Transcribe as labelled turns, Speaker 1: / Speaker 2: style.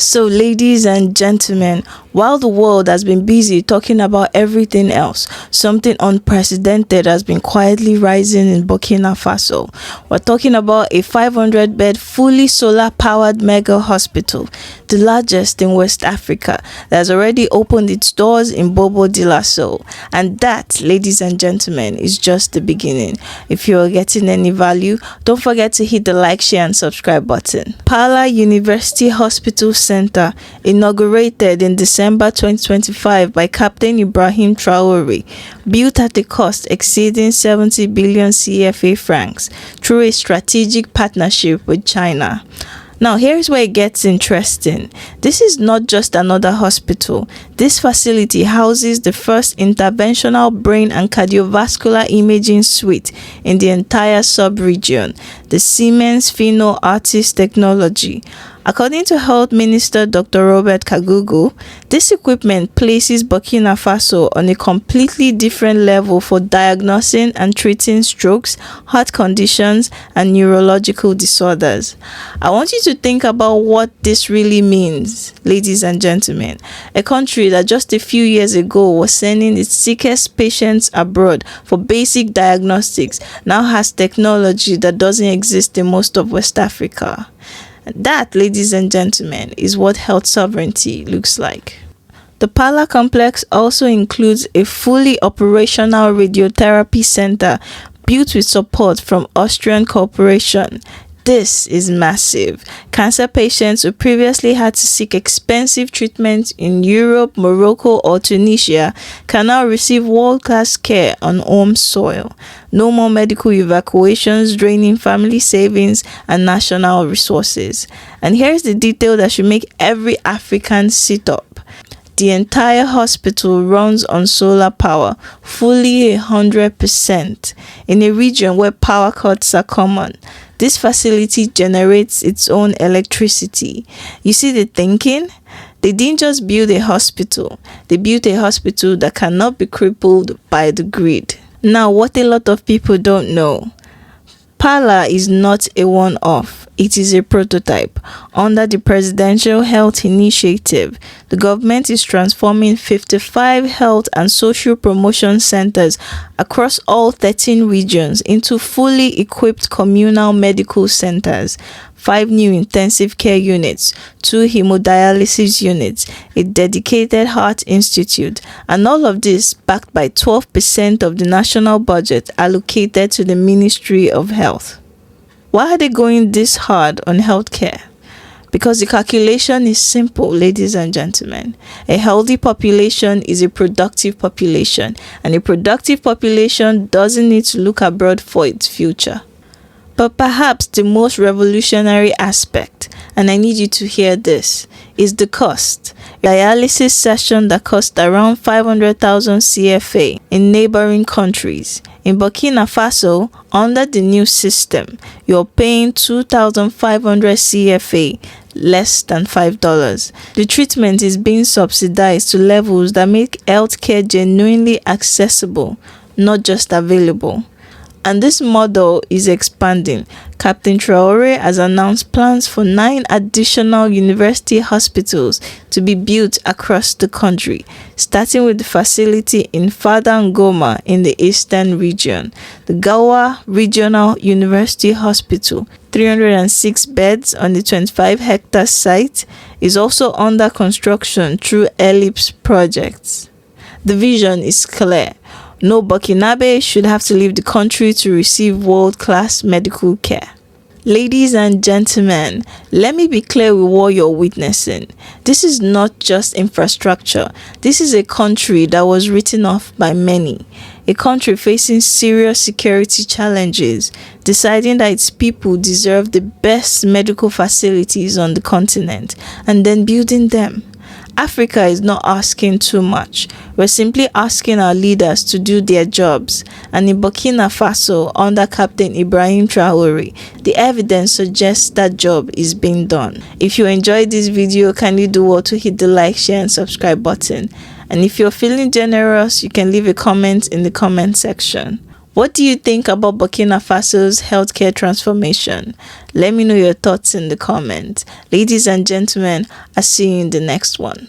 Speaker 1: So, ladies and gentlemen, while the world has been busy talking about everything else, something unprecedented has been quietly rising in Burkina Faso. We're talking about a 500-bed, fully solar-powered mega hospital, the largest in West Africa, that has already opened its doors in Bobo Dioulasso. And that, ladies and gentlemen, is just the beginning. If you're getting any value, don't forget to hit the like, share, and subscribe button. Pala University Hospital Center, inaugurated in December 2025 by Captain Ibrahim Traoré, built at a cost exceeding 70 billion CFA francs through a strategic partnership with China. Now, here's where it gets interesting. This is not just another hospital. This facility houses the first interventional brain and cardiovascular imaging suite in the entire sub-region, the Siemens Pheno Artist technology. According to Health Minister Dr. Robert Kagugu, this equipment places Burkina Faso on a completely different level for diagnosing and treating strokes, heart conditions, and neurological disorders. I want you to think about what this really means, ladies and gentlemen. A country that just a few years ago was sending its sickest patients abroad for basic diagnostics now has technology that doesn't exist in most of West Africa. That, ladies and gentlemen, is what health sovereignty looks like. The Pala complex also includes a fully operational radiotherapy center built with support from Austrian Corporation. This is massive. Cancer patients who previously had to seek expensive treatment in Europe, Morocco, or Tunisia can now receive world-class care on home soil. No more medical evacuations draining family savings and national resources. And here's the detail that should make every African sit up. The entire hospital runs on solar power, fully 100%, in a region where power cuts are common. This facility generates its own electricity. You see the thinking? They didn't just build a hospital. They built a hospital that cannot be crippled by the grid. Now, what a lot of people don't know, Pala is not a one-off. It is a prototype. Under the Presidential Health Initiative, the government is transforming 55 health and social promotion centers across all 13 regions into fully equipped communal medical centers, 5 new intensive care units, 2 hemodialysis units, a dedicated heart institute, and all of this backed by 12% of the national budget allocated to the Ministry of Health. Why are they going this hard on healthcare? Because the calculation is simple, ladies and gentlemen. A healthy population is a productive population, and a productive population doesn't need to look abroad for its future. But perhaps the most revolutionary aspect, and I need you to hear this, is the cost. A dialysis session that costs around 500,000 CFA in neighboring countries. In Burkina Faso, under the new system, you're paying 2,500 CFA, less than $5. The treatment is being subsidized to levels that make healthcare genuinely accessible, not just available. And this model is expanding. Captain Traoré has announced plans for 9 additional university hospitals to be built across the country, starting with the facility in Fada-Ngoma in the eastern region. The Gawa Regional University Hospital, 306 beds on the 25-hectare site, is also under construction through Ellipse projects. The vision is clear. No Burkinabe should have to leave the country to receive world-class medical care. Ladies and gentlemen, let me be clear with what you're witnessing. This is not just infrastructure. This is a country that was written off by many. A country facing serious security challenges, deciding that its people deserve the best medical facilities on the continent, and then building them. Africa is not asking too much. We're simply asking our leaders to do their jobs. And in Burkina Faso, under Captain Ibrahim Traoré, the evidence suggests that job is being done. If you enjoyed this video, kindly do well to hit the like, share, and subscribe button. And if you're feeling generous, you can leave a comment in the comment section. What do you think about Burkina Faso's healthcare transformation? Let me know your thoughts in the comments. Ladies and gentlemen, I'll see you in the next one.